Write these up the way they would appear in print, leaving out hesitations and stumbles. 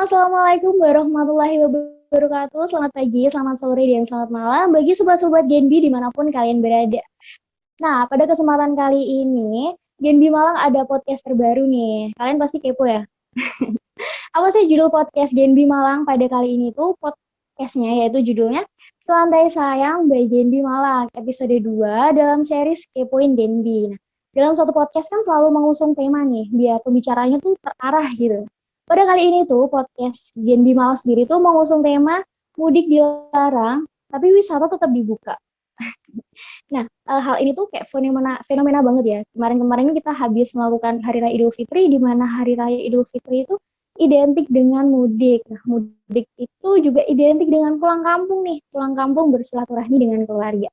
Assalamualaikum warahmatullahi wabarakatuh. Selamat pagi, selamat sore, dan selamat malam bagi sobat-sobat Genbi dimanapun kalian berada. Nah, pada kesempatan kali ini, Genbi Malang ada podcast terbaru nih. Kalian pasti kepo ya? Apa sih judul podcast Genbi Malang pada kali ini tuh? Podcastnya yaitu judulnya Selantai Sayang by Genbi Malang, episode 2 dalam series Kepoin Genbi. Nah, dalam suatu podcast kan selalu mengusung tema nih, biar pembicaranya tuh terarah gitu. Pada kali ini tuh podcast Genbi Malang sendiri tuh mengusung tema mudik dilarang, tapi wisata tetap dibuka. Nah, hal ini tuh kayak fenomena fenomena banget ya. Kemarin-kemarin kita habis melakukan Hari Raya Idul Fitri, di mana Hari Raya Idul Fitri itu identik dengan mudik. Nah, mudik itu juga identik dengan pulang kampung nih, pulang kampung bersilaturahmi dengan keluarga.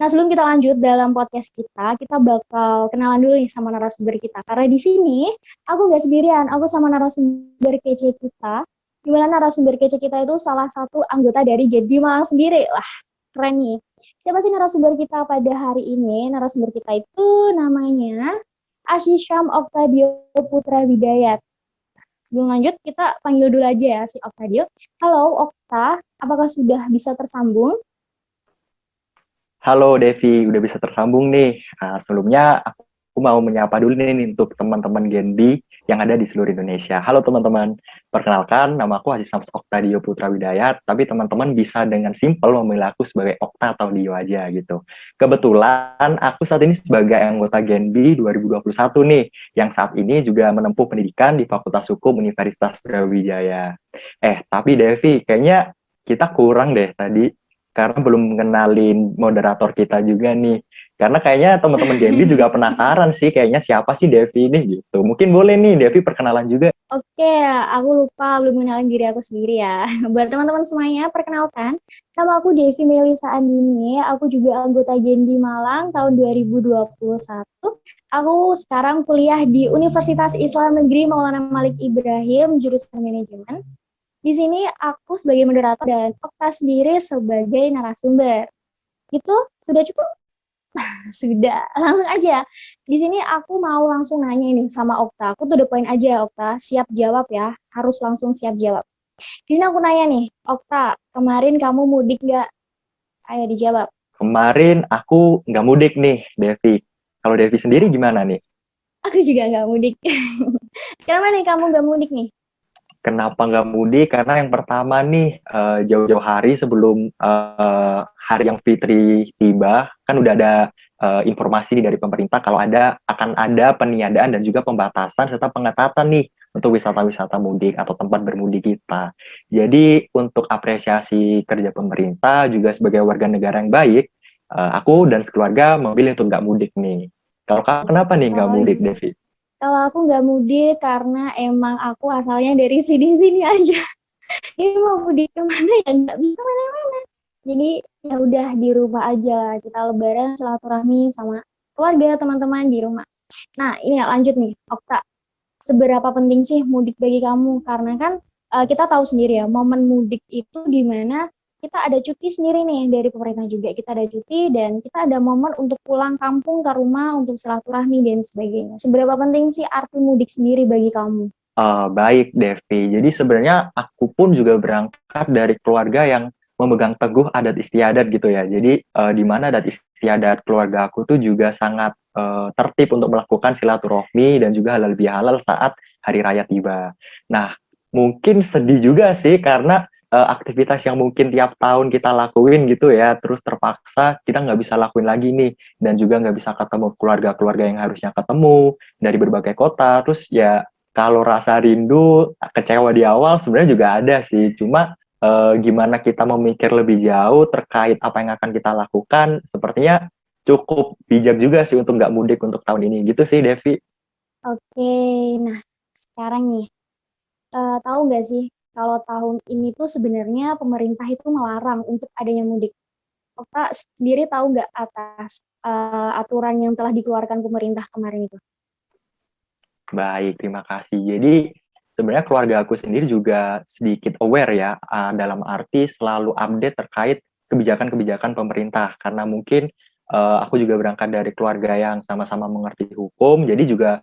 Nah, sebelum kita lanjut dalam podcast kita bakal kenalan dulu nih sama narasumber kita. Karena di sini aku nggak sendirian, aku sama narasumber kece kita. Di mana narasumber kece kita itu salah satu anggota dari Jadi Malang sendiri. Wah, keren nih. Siapa sih narasumber kita pada hari ini? Narasumber kita itu namanya Asyisham Octadio Putra Widayat. Sebelum lanjut, kita panggil dulu aja ya si Octadio. Halo Okta, apakah sudah bisa tersambung? Halo Devi, udah bisa tersambung nih. Sebelumnya aku mau menyapa dulu nih untuk teman-teman Genbi yang ada di seluruh Indonesia. Halo teman-teman, perkenalkan nama aku Aziz Sams Oktadio Putra Widayat, tapi teman-teman bisa dengan simpel memanggil aku sebagai Okta atau Dio aja gitu. Kebetulan aku saat ini sebagai anggota Genbi 2021 nih, yang saat ini juga menempuh pendidikan di Fakultas Hukum Universitas Brawijaya. Tapi Devi, kayaknya kita kurang deh tadi karena belum mengenalin moderator kita juga nih. Karena kayaknya teman-teman Devi juga penasaran sih, kayaknya siapa sih Devi ini gitu. Mungkin boleh nih Devi perkenalan juga. Oke, aku lupa belum mengenalin diri aku sendiri ya. Buat teman-teman semuanya, perkenalkan, nama aku Devi Melisa Andini, aku juga anggota Genbi Malang tahun 2021. Aku sekarang kuliah di Universitas Islam Negeri Maulana Malik Ibrahim, jurusan manajemen. Di sini aku sebagai moderator dan Okta sendiri sebagai narasumber. Itu sudah cukup? Sudah, langsung aja. Di sini aku mau langsung nanya nih sama Okta. Aku tuh the point aja, Okta. Siap jawab ya, harus langsung siap jawab. Di sini aku nanya nih, Okta, kemarin kamu mudik nggak? Ayo dijawab. Kemarin aku nggak mudik nih, Devi. Kalau Devi sendiri gimana nih? Aku juga nggak mudik. Kenapa nih kamu nggak mudik nih? Kenapa nggak mudik? Karena yang pertama nih, jauh-jauh hari sebelum hari yang Fitri tiba, kan udah ada informasi dari pemerintah kalau akan ada peniadaan dan juga pembatasan serta pengetatan nih untuk wisata-wisata mudik atau tempat bermudik kita. Jadi untuk apresiasi kerja pemerintah juga sebagai warga negara yang baik, aku dan sekeluarga memilih untuk nggak mudik nih. Kalau kamu kenapa nih nggak Oh, mudik, iya. Devi? Kalau aku nggak mudik karena emang aku asalnya dari sini-sini aja. Jadi mau mudik kemana ya nggak bisa mana-mana. Jadi ya udah di rumah aja kita lebaran silaturahmi sama keluarga teman-teman di rumah. Nah ini ya lanjut nih Okta, seberapa penting sih mudik bagi kamu? Karena kan kita tahu sendiri ya momen mudik itu di mana kita ada cuti sendiri nih dari pemerintah juga kita ada cuti dan kita ada momen untuk pulang kampung ke rumah untuk silaturahmi dan sebagainya. Seberapa penting sih arti mudik sendiri bagi kamu? Baik, Devi. Jadi sebenarnya aku pun juga berangkat dari keluarga yang memegang teguh adat istiadat gitu ya. Jadi di mana adat istiadat keluarga aku tuh juga sangat tertib untuk melakukan silaturahmi dan juga halal bihalal saat hari raya tiba. Nah, mungkin sedih juga sih karena aktivitas yang mungkin tiap tahun kita lakuin gitu ya, terus terpaksa kita nggak bisa lakuin lagi nih, dan juga nggak bisa ketemu keluarga-keluarga yang harusnya ketemu dari berbagai kota. Terus ya kalau rasa rindu, kecewa di awal sebenarnya juga ada sih. Cuma gimana kita memikir lebih jauh terkait apa yang akan kita lakukan, sepertinya cukup bijak juga sih untuk nggak mudik untuk tahun ini. Gitu sih, Devi. Oke, nah sekarang nih tahu nggak sih kalau tahun ini tuh sebenarnya pemerintah itu melarang untuk adanya mudik. Okta sendiri tahu nggak atas aturan yang telah dikeluarkan pemerintah kemarin itu? Baik, terima kasih. Jadi sebenarnya keluarga aku sendiri juga sedikit aware ya, dalam arti selalu update terkait kebijakan-kebijakan pemerintah. Karena mungkin aku juga berangkat dari keluarga yang sama-sama mengerti hukum, jadi juga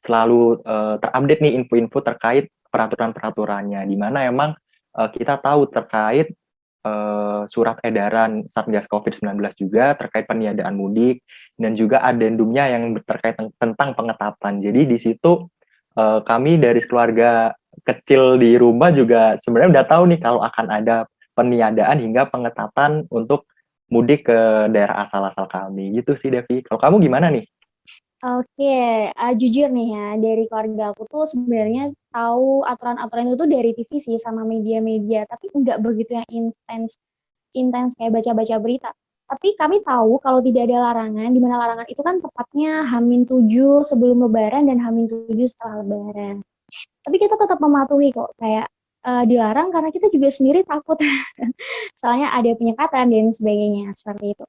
selalu terupdate nih info-info terkait peraturan-peraturannya, di mana emang kita tahu terkait surat edaran Satgas COVID-19 juga terkait peniadaan mudik dan juga adendumnya yang terkait tentang pengetatan. Jadi di situ kami dari keluarga kecil di rumah juga sebenarnya udah tahu nih kalau akan ada peniadaan hingga pengetatan untuk mudik ke daerah asal-asal kami. Gitu sih, Devi. Kalau kamu gimana nih? Oke, jujur nih ya, dari keluarga aku tuh sebenarnya tahu aturan-aturan itu tuh dari TV sih sama media-media, tapi nggak begitu yang intens intens kayak baca-baca berita. Tapi kami tahu kalau tidak ada larangan, di mana larangan itu kan tepatnya H-7 sebelum Lebaran dan H-7 setelah Lebaran. Tapi kita tetap mematuhi kok, kayak dilarang karena kita juga sendiri takut, soalnya ada penyekatan dan sebagainya seperti itu.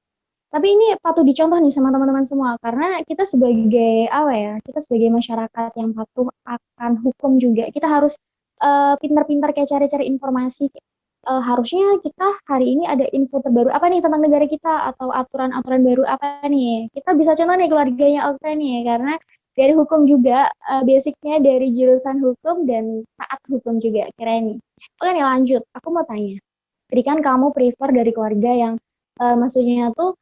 Tapi ini patut dicontoh nih sama teman-teman semua, karena kita sebagai apa ya, kita sebagai masyarakat yang patuh akan hukum juga, kita harus pintar-pintar kayak cari-cari informasi. Harusnya kita hari ini ada info terbaru apa nih tentang negara kita atau aturan-aturan baru apa nih. Kita bisa contoh nih keluarganya Okta nih, karena dari hukum juga, basicnya dari jurusan hukum dan taat hukum juga, keren nih. Oke nih lanjut, aku mau tanya. Tadi kan kamu prefer dari keluarga yang maksudnya tuh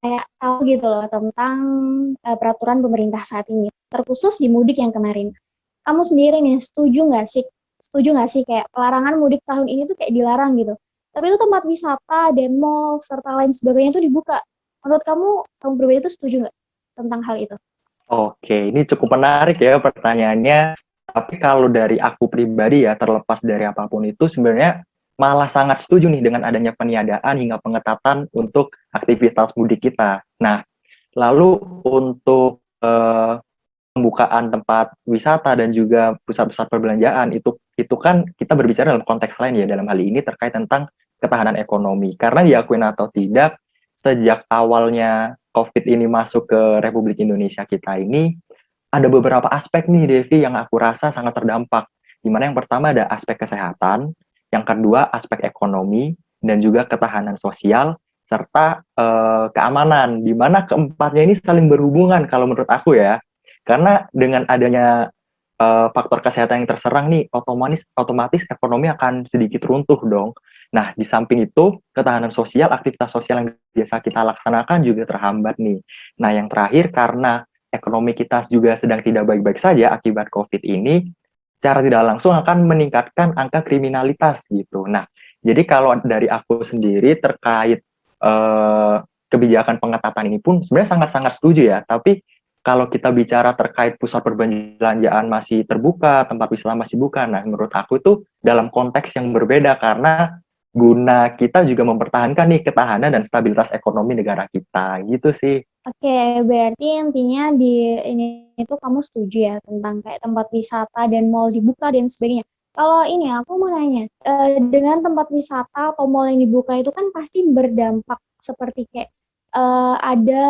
kayak tahu gitu loh tentang peraturan pemerintah saat ini, terkhusus di mudik yang kemarin. Kamu sendiri nih setuju nggak sih kayak pelarangan mudik tahun ini tuh kayak dilarang gitu. Tapi itu tempat wisata dan mall serta lain sebagainya tuh dibuka. Menurut kamu pribadi tuh setuju nggak tentang hal itu? Oke, ini cukup menarik ya pertanyaannya. Tapi kalau dari aku pribadi ya, terlepas dari apapun itu, sebenarnya malah sangat setuju nih dengan adanya peniadaan hingga pengetatan untuk aktivitas mudik kita. Nah, lalu untuk pembukaan tempat wisata dan juga pusat-pusat perbelanjaan itu kan kita berbicara dalam konteks lain ya, dalam hal ini terkait tentang ketahanan ekonomi. Karena diakuin atau tidak, sejak awalnya COVID ini masuk ke Republik Indonesia kita ini, ada beberapa aspek nih, Devi, yang aku rasa sangat terdampak. Di mana yang pertama ada aspek kesehatan, yang kedua aspek ekonomi, dan juga ketahanan sosial, serta keamanan. Di mana keempatnya ini saling berhubungan kalau menurut aku ya. Karena dengan adanya faktor kesehatan yang terserang nih, otomatis ekonomi akan sedikit runtuh dong. Nah, di samping itu, ketahanan sosial, aktivitas sosial yang biasa kita laksanakan juga terhambat nih. Nah, yang terakhir, karena ekonomi kita juga sedang tidak baik-baik saja akibat COVID ini, secara tidak langsung akan meningkatkan angka kriminalitas gitu. Nah, jadi kalau dari aku sendiri terkait kebijakan pengetatan ini pun sebenarnya sangat-sangat setuju ya, tapi kalau kita bicara terkait pusat perbelanjaan masih terbuka, tempat wisata masih buka, nah menurut aku itu dalam konteks yang berbeda karena guna kita juga mempertahankan nih ketahanan dan stabilitas ekonomi negara kita, gitu sih. Oke, berarti intinya di ini itu kamu setuju ya tentang kayak tempat wisata dan mall dibuka dan sebagainya. Kalau ini aku mau nanya, dengan tempat wisata atau mall yang dibuka itu kan pasti berdampak seperti kayak ada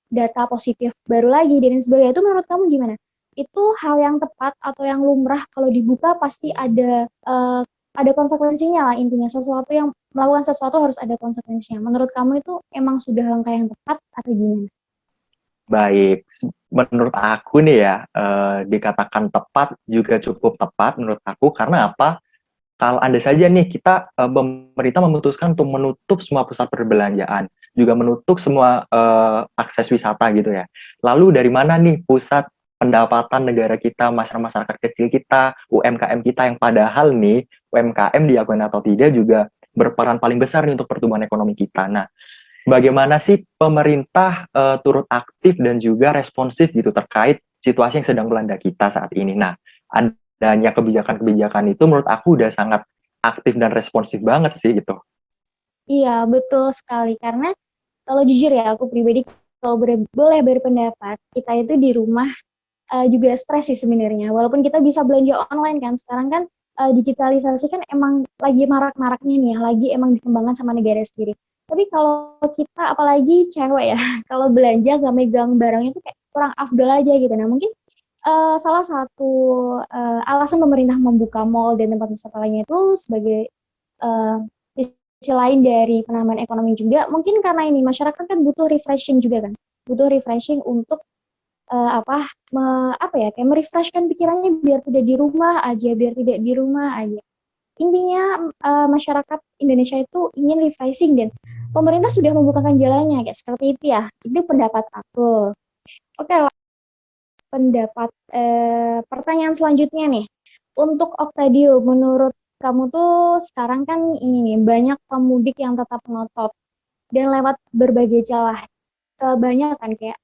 data positif baru lagi dan sebagainya. Itu menurut kamu gimana? Itu hal yang tepat atau yang lumrah kalau dibuka pasti ada konsekuensinya lah intinya. Sesuatu yang melakukan sesuatu harus ada konsekuensinya. Menurut kamu itu emang sudah langkah yang tepat atau gimana? Baik, menurut aku nih ya, dikatakan tepat juga cukup tepat menurut aku, karena apa? Kalau andai saja nih kita pemerintah memutuskan untuk menutup semua pusat perbelanjaan, juga menutup semua akses wisata gitu ya. Lalu dari mana nih pusat pendapatan negara kita, masyarakat kecil kita, UMKM kita yang padahal nih UMKM diakui atau tidak juga berperan paling besar nih untuk pertumbuhan ekonomi kita. Nah, bagaimana sih pemerintah turut aktif dan juga responsif gitu terkait situasi yang sedang melanda kita saat ini. Nah, adanya kebijakan-kebijakan itu menurut aku udah sangat aktif dan responsif banget sih gitu. Iya, betul sekali. Karena kalau jujur ya, aku pribadi kalau boleh berpendapat, kita itu di rumah juga stres sih sebenarnya. Walaupun kita bisa belanja online kan, sekarang kan digitalisasi kan emang lagi marak-maraknya nih ya, lagi emang dikembangkan sama negara sendiri. Tapi kalau kita, apalagi cewek ya, kalau belanja gak megang barangnya tuh kayak kurang afdol aja gitu. Nah mungkin salah satu alasan pemerintah membuka mall dan tempat wisata lainnya itu sebagai eh, sisi lain dari penambahan ekonomi juga, mungkin karena ini masyarakat kan butuh refreshing juga kan, butuh refreshing untuk kayak merefreshkan pikirannya biar tidak di rumah aja, biar tidak di rumah aja. Intinya masyarakat Indonesia itu ingin refreshing dan pemerintah sudah membukakan jalannya kayak seperti itu ya. Itu pendapat aku. Oke, pertanyaan selanjutnya nih. Untuk Octadio, menurut kamu tuh sekarang kan ini nih banyak pemudik yang tetap ngotot dan lewat berbagai celah. Banyak kan kayak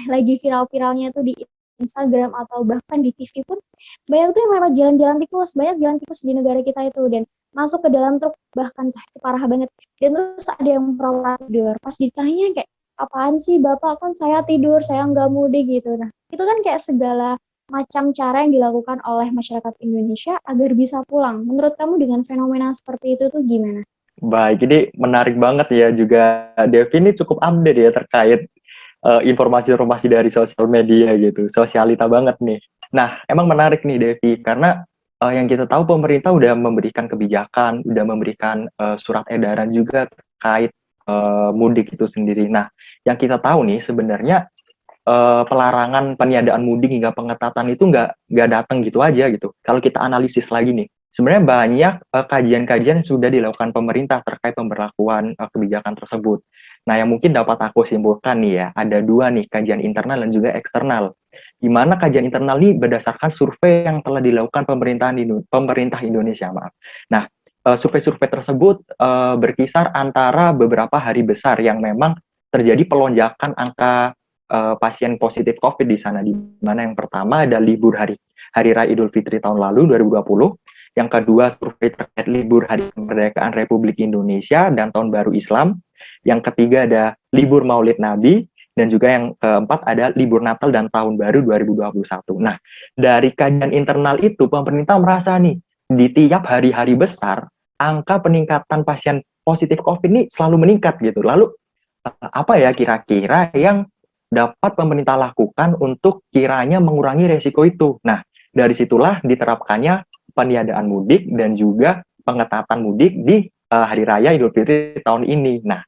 lagi viral-viralnya tuh di Instagram atau bahkan di TV pun banyak tuh yang lewat jalan-jalan tikus, banyak jalan tikus di negara kita itu dan masuk ke dalam truk bahkan itu parah banget. Dan terus ada yang pura-pura tidur. Pas ditanya kayak apaan sih Bapak, kan saya tidur, saya nggak mudik gitu. Nah, itu kan kayak segala macam cara yang dilakukan oleh masyarakat Indonesia agar bisa pulang. Menurut kamu dengan fenomena seperti itu tuh gimana? Baik, ini menarik banget ya juga Devi ini cukup update ya terkait informasi-informasi dari sosial media gitu, sosialita banget nih. Nah, emang menarik nih Devi, karena yang kita tahu pemerintah udah memberikan kebijakan, udah memberikan surat edaran juga terkait mudik itu sendiri. Nah, yang kita tahu nih sebenarnya pelarangan peniadaan mudik hingga pengetatan itu nggak datang gitu aja gitu. Kalau kita analisis lagi nih, sebenarnya banyak kajian-kajian sudah dilakukan pemerintah terkait pemberlakuan kebijakan tersebut. Nah, yang mungkin dapat aku simpulkan nih ya, ada dua nih, kajian internal dan juga eksternal. Di mana kajian internal ini berdasarkan survei yang telah dilakukan pemerintah Indonesia, maaf. Nah, survei-survei tersebut berkisar antara beberapa hari besar yang memang terjadi pelonjakan angka pasien positif COVID di sana, di mana yang pertama ada libur hari Raya Idul Fitri tahun lalu 2020, yang kedua survei terkait libur Hari Kemerdekaan Republik Indonesia dan Tahun Baru Islam, yang ketiga ada libur Maulid Nabi, dan juga yang keempat ada libur Natal dan Tahun Baru 2021. Nah, dari kajian internal itu pemerintah merasa nih di tiap hari-hari besar angka peningkatan pasien positif COVID ini selalu meningkat gitu. Lalu apa ya kira-kira yang dapat pemerintah lakukan untuk kiranya mengurangi resiko itu. Nah, dari situlah diterapkannya peniadaan mudik dan juga pengetatan mudik di Hari Raya Idul Fitri tahun ini. Nah,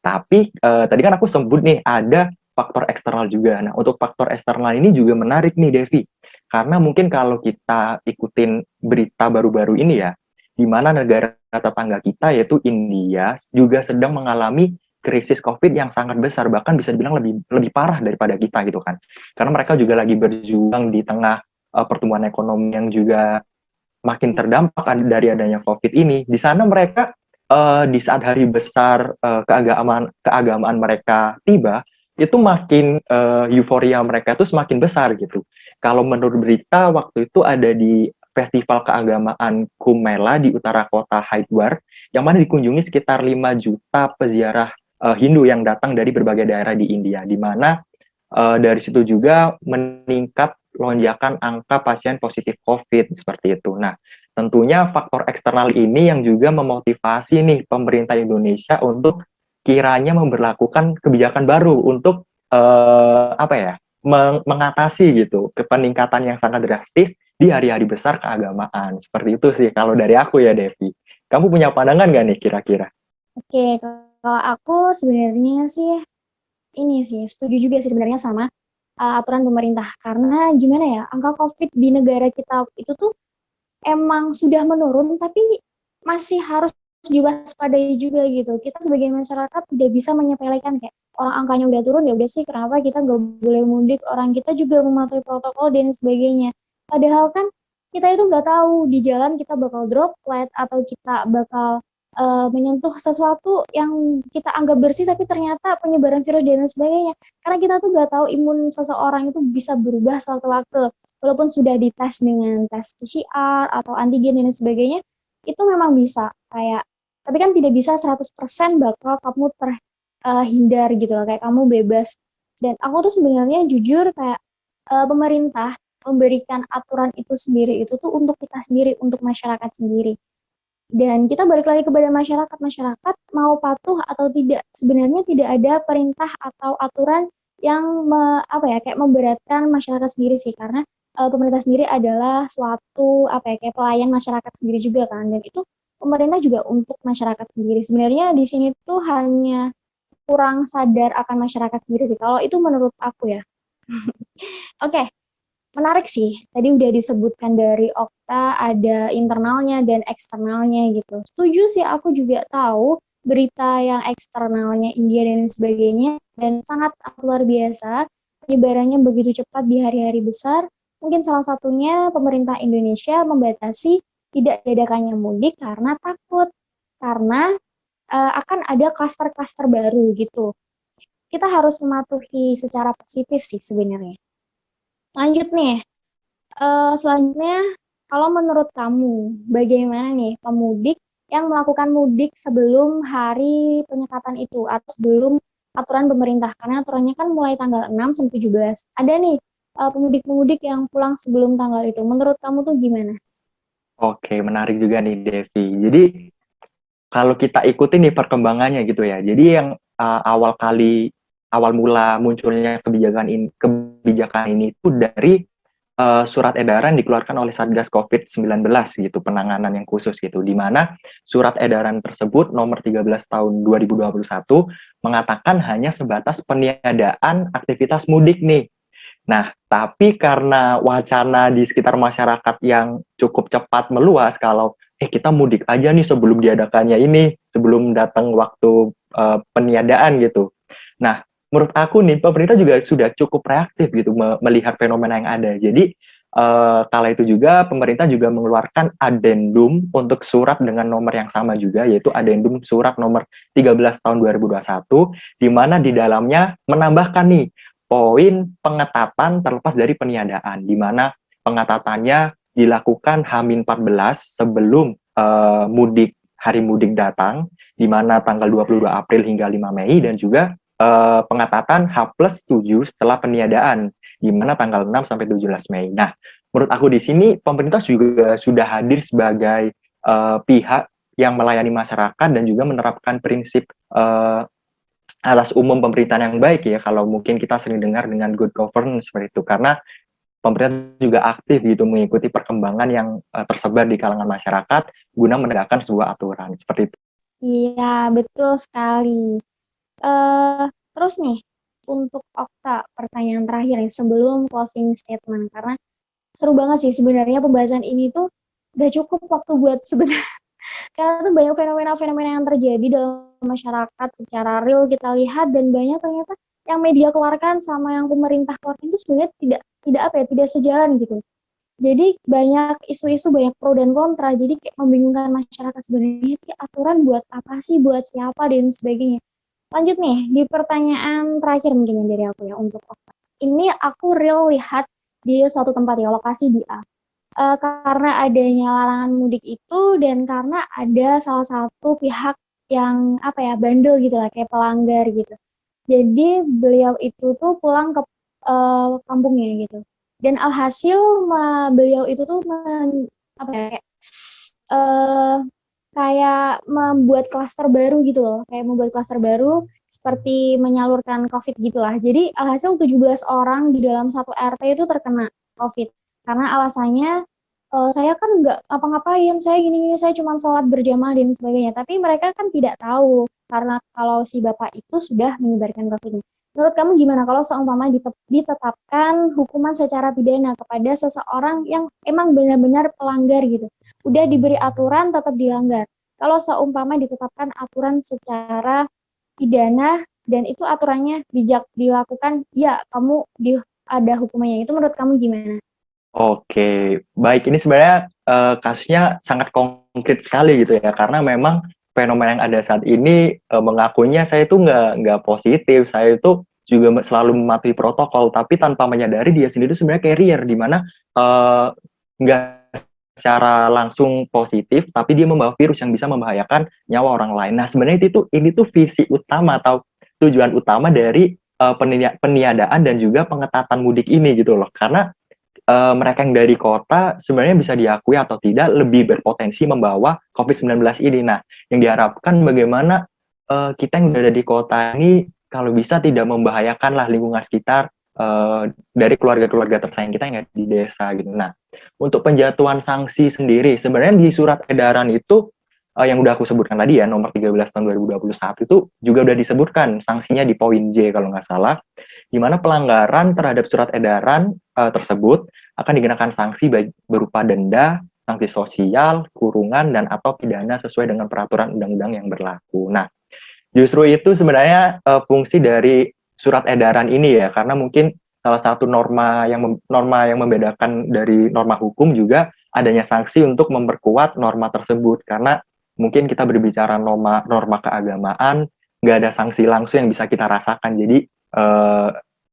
tapi tadi kan aku sebut nih ada faktor eksternal juga. Nah, untuk faktor eksternal ini juga menarik nih, Devi. Karena mungkin kalau kita ikutin berita baru-baru ini ya, di mana negara tetangga kita yaitu India juga sedang mengalami krisis COVID yang sangat besar, bahkan bisa dibilang lebih parah daripada kita gitu kan. Karena mereka juga lagi berjuang di tengah pertumbuhan ekonomi yang juga makin terdampak dari adanya COVID ini. Di sana mereka di saat hari besar keagamaan mereka tiba, itu makin euforia mereka itu semakin besar gitu. Kalau menurut berita waktu itu ada di festival keagamaan Kumbh di utara kota Haridwar, yang mana dikunjungi sekitar 5 juta peziarah Hindu yang datang dari berbagai daerah di India, di mana dari situ juga meningkat lonjakan angka pasien positif COVID seperti itu. Nah, tentunya faktor eksternal ini yang juga memotivasi nih pemerintah Indonesia untuk kiranya memberlakukan kebijakan baru untuk mengatasi gitu peningkatan yang sangat drastis di hari-hari besar keagamaan. Seperti itu sih kalau dari aku ya, Devi. Kamu punya pandangan nggak nih kira-kira? Oke, kalau aku sebenarnya sih ini sih setuju juga sih sebenarnya sama aturan pemerintah karena gimana ya angka COVID di negara kita itu tuh emang sudah menurun tapi masih harus diwaspadai juga gitu. Kita sebagai masyarakat tidak bisa menyepelekan kayak orang angkanya udah turun ya udah sih kenapa kita nggak boleh mudik, orang kita juga mematuhi protokol dan sebagainya. Padahal kan kita itu nggak tahu di jalan kita bakal droplet atau kita bakal menyentuh sesuatu yang kita anggap bersih tapi ternyata penyebaran virus dan sebagainya. Karena kita tuh nggak tahu imun seseorang itu bisa berubah sewaktu-waktu. Walaupun sudah dites dengan tes PCR atau antigen dan sebagainya, itu memang bisa kayak tapi kan tidak bisa 100% bakal kamu terhindar gitu loh, kayak kamu bebas. Dan aku tuh sebenarnya jujur kayak pemerintah memberikan aturan itu sendiri itu tuh untuk kita sendiri, untuk masyarakat sendiri. Dan kita balik lagi kepada masyarakat, masyarakat mau patuh atau tidak. Sebenarnya tidak ada perintah atau aturan yang kayak memberatkan masyarakat sendiri sih karena pemerintah sendiri adalah suatu kayak pelayan masyarakat sendiri juga kan dan itu pemerintah juga untuk masyarakat sendiri. Sebenarnya di sini tuh hanya kurang sadar akan masyarakat sendiri sih. Kalau itu menurut aku ya. Oke, menarik sih. Tadi udah disebutkan dari Okta ada internalnya dan eksternalnya gitu. Setuju sih, aku juga tahu berita yang eksternalnya India dan sebagainya dan sangat luar biasa. Penyebarannya begitu cepat di hari-hari besar. Mungkin salah satunya pemerintah Indonesia membatasi tidak diadakannya mudik karena takut. Karena akan ada klaster-klaster baru gitu. Kita harus mematuhi secara positif sih sebenarnya. Lanjut nih, selanjutnya, kalau menurut kamu, bagaimana nih pemudik yang melakukan mudik sebelum hari penyekatan itu atau sebelum aturan pemerintah? Karena aturannya kan mulai tanggal 6 sampai 17. Ada nih pemudik-pemudik yang pulang sebelum tanggal itu. Menurut kamu tuh gimana? Oke, menarik juga nih Devi. Jadi kalau kita ikutin nih perkembangannya gitu ya. Jadi yang awal mula munculnya kebijakan ini itu dari surat edaran dikeluarkan oleh Satgas COVID-19 gitu, penanganan yang khusus gitu, di mana surat edaran tersebut nomor 13 tahun 2021 mengatakan hanya sebatas peniadaan aktivitas mudik nih. Nah, tapi karena wacana di sekitar masyarakat yang cukup cepat meluas kalau kita mudik aja nih sebelum diadakannya ini, sebelum datang waktu peniadaan gitu. Nah, menurut aku nih pemerintah juga sudah cukup reaktif gitu melihat fenomena yang ada. Jadi kala itu juga pemerintah juga mengeluarkan adendum untuk surat dengan nomor yang sama juga, yaitu adendum surat nomor 13 tahun 2021, di mana di dalamnya menambahkan nih poin pengetatan terlepas dari peniadaan, di mana pengetatannya dilakukan H-14 sebelum hari mudik datang, di mana tanggal 22 April hingga 5 Mei, dan juga pengetatan H+7 setelah peniadaan, di mana tanggal 6 sampai 17 Mei. Nah, menurut aku di sini pemerintah juga sudah hadir sebagai pihak yang melayani masyarakat dan juga menerapkan prinsip atas umum pemerintahan yang baik ya, kalau mungkin kita sering dengar dengan good governance seperti itu, karena pemerintah juga aktif gitu mengikuti perkembangan yang tersebar di kalangan masyarakat guna menegakkan sebuah aturan seperti itu. Iya, betul sekali. Eh, terus nih, untuk Okta, pertanyaan terakhir nih sebelum closing statement, karena seru banget sih sebenarnya pembahasan ini tuh gak cukup waktu buat sebenarnya. Karena tuh banyak fenomena-fenomena yang terjadi dalam masyarakat secara real kita lihat dan banyak ternyata yang media keluarkan sama yang pemerintah keluarkan itu sebenarnya tidak tidak apa ya, tidak sejalan gitu. Jadi banyak isu-isu, banyak pro dan kontra. Jadi kayak membingungkan masyarakat sebenarnya aturan buat apa sih, buat siapa dan sebagainya. Lanjut nih di pertanyaan terakhir mungkin dari aku ya untuk Okta. Ini aku real lihat di suatu tempat ya, lokasi di A. Karena adanya larangan mudik itu dan karena ada salah satu pihak yang apa ya bandel gitu lah kayak pelanggar gitu. Jadi beliau itu tuh pulang ke kampungnya gitu. Dan alhasil beliau itu tuh apa ya eh, kayak membuat klaster baru gitu loh, kayak membuat klaster baru seperti menyalurkan COVID gitulah. Jadi alhasil 17 orang di dalam satu RT itu terkena COVID karena alasannya saya kan nggak ngapa-ngapain, saya gini-gini, saya cuma sholat berjamaah dan sebagainya. Tapi mereka kan tidak tahu karena kalau si bapak itu sudah menyebarkan COVID-nya. Menurut kamu gimana kalau seumpama ditetapkan hukuman secara pidana kepada seseorang yang emang benar-benar pelanggar gitu? Udah diberi aturan tetap dilanggar. Kalau seumpama ditetapkan aturan secara pidana dan itu aturannya bijak dilakukan, ya kamu ada hukumannya. Itu menurut kamu gimana? Oke, baik, ini sebenarnya kasusnya sangat konkret sekali gitu ya, karena memang fenomena yang ada saat ini mengakunya saya itu nggak positif, saya itu juga selalu mematuhi protokol, tapi tanpa menyadari dia sendiri itu sebenarnya carrier, di mana nggak secara langsung positif, tapi dia membawa virus yang bisa membahayakan nyawa orang lain. Nah, sebenarnya ini tuh visi utama atau tujuan utama dari peniadaan dan juga pengetatan mudik ini gitu loh, karena mereka yang dari kota sebenarnya bisa diakui atau tidak lebih berpotensi membawa COVID-19 ini. Nah, yang diharapkan bagaimana kita yang berada di kota ini kalau bisa tidak membahayakan lah lingkungan sekitar dari keluarga-keluarga tersayang kita yang ada di desa gitu. Nah, untuk penjatuhan sanksi sendiri sebenarnya di surat edaran itu yang udah aku sebutkan tadi ya nomor 13 tahun 2021 itu juga udah disebutkan sanksinya di poin J kalau nggak salah, di mana pelanggaran terhadap surat edaran tersebut akan dikenakan sanksi berupa denda, sanksi sosial, kurungan, dan atau pidana sesuai dengan peraturan undang-undang yang berlaku. Nah, justru itu sebenarnya fungsi dari surat edaran ini ya, karena mungkin salah satu norma yang membedakan dari norma hukum juga adanya sanksi untuk memperkuat norma tersebut, karena mungkin kita berbicara norma keagamaan, nggak ada sanksi langsung yang bisa kita rasakan. Jadi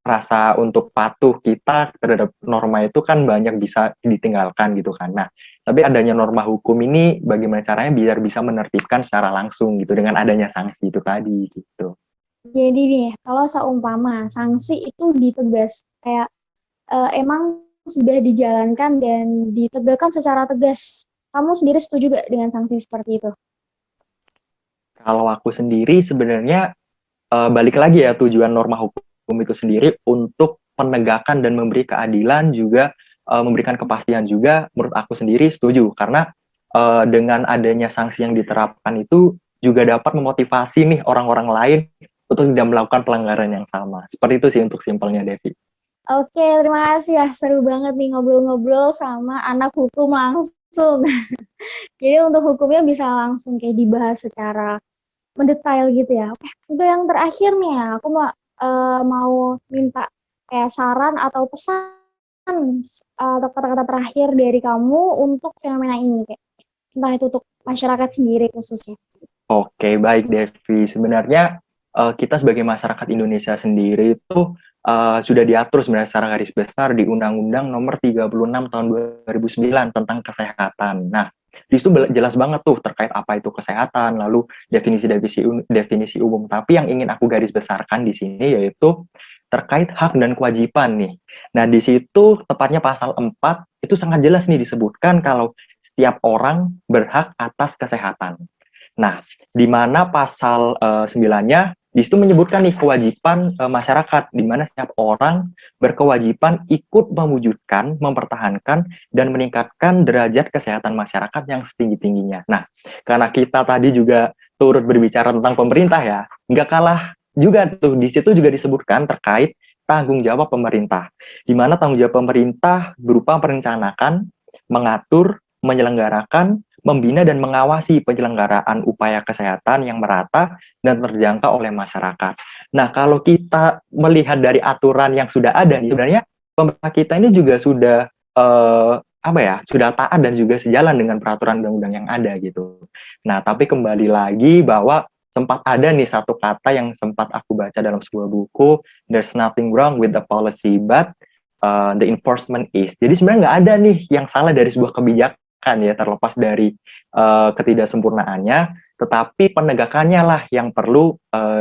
rasa untuk patuh kita terhadap norma itu kan banyak bisa ditinggalkan gitu kan. Nah, tapi adanya norma hukum ini bagaimana caranya biar bisa menertibkan secara langsung gitu dengan adanya sanksi itu tadi gitu. Jadi nih, kalau seumpama sanksi itu ditegas, kayak emang sudah dijalankan dan ditegakkan secara tegas, kamu sendiri setuju gak dengan sanksi seperti itu? Kalau aku sendiri sebenarnya balik lagi ya, tujuan norma hukum itu sendiri untuk penegakan dan memberi keadilan, juga memberikan kepastian juga. Menurut aku sendiri setuju, karena dengan adanya sanksi yang diterapkan itu juga dapat memotivasi nih orang-orang lain untuk tidak melakukan pelanggaran yang sama. Seperti itu sih untuk simpelnya, Devi. Oke, terima kasih ya. Seru banget nih ngobrol-ngobrol sama anak hukum langsung. Jadi untuk hukumnya bisa langsung kayak dibahas secara mendetail gitu ya. Oke, untuk yang terakhir nih ya, aku mau minta kayak saran atau pesan atau kata-kata terakhir dari kamu untuk fenomena ini, kayak entah itu untuk masyarakat sendiri khususnya. Oke, baik Devi. Sebenarnya kita sebagai masyarakat Indonesia sendiri itu sudah diatur sebenarnya secara garis besar di Undang-Undang Nomor 36 Tahun 2009 tentang kesehatan. Nah, di situ jelas banget tuh terkait apa itu kesehatan, lalu definisi umum. Tapi yang ingin aku garis besarkan di sini yaitu terkait hak dan kewajiban nih. Nah, di situ tepatnya pasal 4 itu sangat jelas nih disebutkan kalau setiap orang berhak atas kesehatan. Nah, di mana pasal 9-nya di situ menyebutkan nih kewajiban masyarakat, di mana setiap orang berkewajiban ikut mewujudkan, mempertahankan, dan meningkatkan derajat kesehatan masyarakat yang setinggi-tingginya. Nah, karena kita tadi juga turut berbicara tentang pemerintah ya, nggak kalah juga tuh, di situ juga disebutkan terkait tanggung jawab pemerintah, di mana tanggung jawab pemerintah berupa merencanakan, mengatur, menyelenggarakan, membina dan mengawasi penyelenggaraan upaya kesehatan yang merata dan terjangkau oleh masyarakat. Nah, kalau kita melihat dari aturan yang sudah ada, sebenarnya pemerintah kita ini juga sudah sudah taat dan juga sejalan dengan peraturan undang-undang yang ada gitu. Nah, tapi kembali lagi bahwa sempat ada nih satu kata yang sempat aku baca dalam sebuah buku, there's nothing wrong with the policy, but the enforcement is. Jadi sebenarnya nggak ada nih yang salah dari sebuah kebijakan ya, terlepas dari ketidaksempurnaannya, tetapi penegakannya lah yang perlu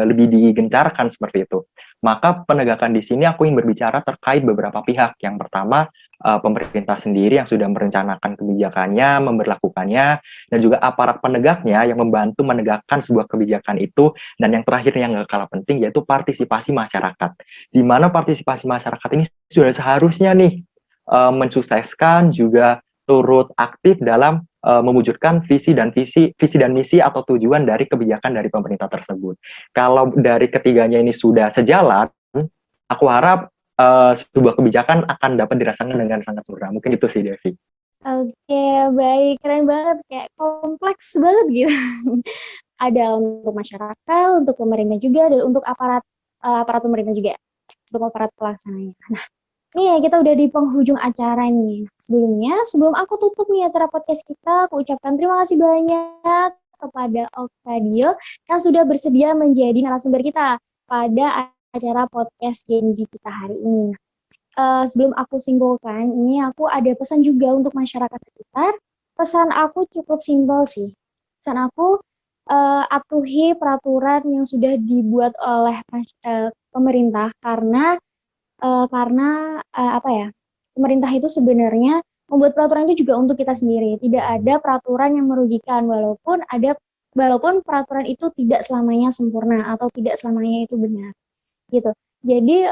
lebih digencarkan seperti itu. Maka penegakan di sini aku ingin berbicara terkait beberapa pihak. Yang pertama, pemerintah sendiri yang sudah merencanakan kebijakannya, memberlakukannya, dan juga aparat penegaknya yang membantu menegakkan sebuah kebijakan itu. Dan yang terakhir yang gak kalah penting yaitu partisipasi masyarakat. Di mana partisipasi masyarakat ini sudah seharusnya nih mensukseskan, juga turut aktif dalam mewujudkan visi dan misi atau tujuan dari kebijakan dari pemerintah tersebut. Kalau dari ketiganya ini sudah sejalan, aku harap sebuah kebijakan akan dapat dirasakan dengan sangat sempurna. Mungkin itu sih, Devi. Oke, baik. Keren banget, kayak kompleks banget gitu. Ada untuk masyarakat, untuk pemerintah juga, dan untuk aparat pemerintah juga, untuk aparat pelaksananya. Nah, nih kita udah di penghujung acara nih. Sebelum aku tutup nih acara podcast kita, aku ucapkan terima kasih banyak kepada Octadio yang sudah bersedia menjadi narasumber kita pada acara podcast Genbi kita hari ini. Sebelum aku simpulkan, ini aku ada pesan juga untuk masyarakat sekitar. Pesan aku cukup simpel sih. Pesan aku atuhi peraturan yang sudah dibuat oleh pemerintah, karena pemerintah itu sebenarnya membuat peraturan itu juga untuk kita sendiri. Tidak ada peraturan yang merugikan, walaupun peraturan itu tidak selamanya sempurna atau tidak selamanya itu benar gitu. Jadi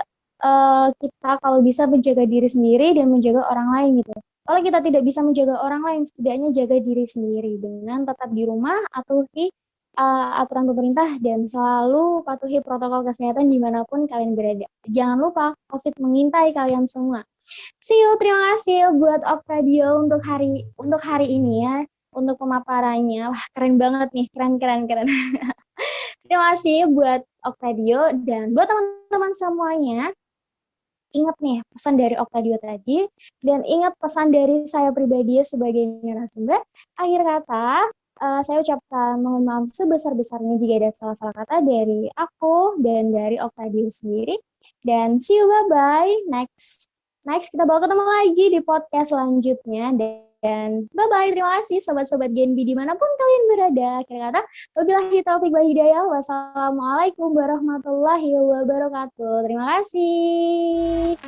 kita kalau bisa menjaga diri sendiri dan menjaga orang lain gitu. Kalau kita tidak bisa menjaga orang lain, setidaknya jaga diri sendiri dengan tetap di rumah atau aturan pemerintah dan selalu patuhi protokol kesehatan dimanapun kalian berada. Jangan lupa, COVID mengintai kalian semua. See you, terima kasih buat Oktadio untuk hari ini ya, untuk pemaparannya. Wah, keren banget nih, keren. Terima kasih buat Oktadio dan buat teman-teman semuanya. Ingat nih pesan dari Oktadio tadi dan ingat pesan dari saya pribadi sebagai narasumber. Akhir kata, saya ucapkan mohon maaf sebesar-besarnya jika ada salah-salah kata dari aku dan dari Oktadio sendiri. Dan see you, bye-bye. Next kita bakal ketemu lagi di podcast selanjutnya. Dan bye-bye, terima kasih sobat-sobat Genbi dimanapun kalian berada. Kira-kata, wabillahi taufiq wal hidayah. Wassalamualaikum warahmatullahi wabarakatuh. Terima kasih.